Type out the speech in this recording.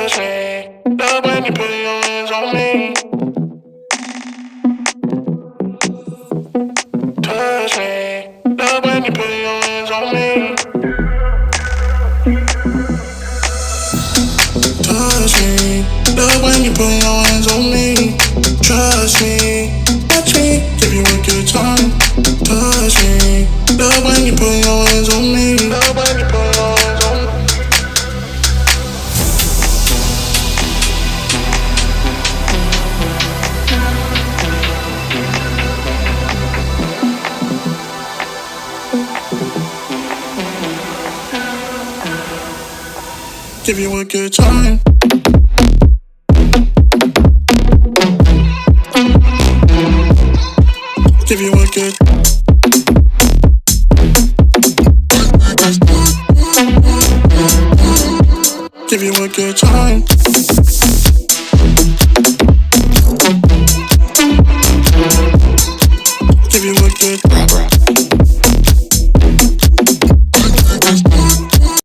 Touch me, love when you put your hands on me. Touch me, love when you put your hands on me. Touch me, love when you put your hands on me. Trust me, touch me, give you a good time. Touch me, love when you put your hands on me. Love when you put your hands on me. Give you a good time. Give you a good. Give you a good time.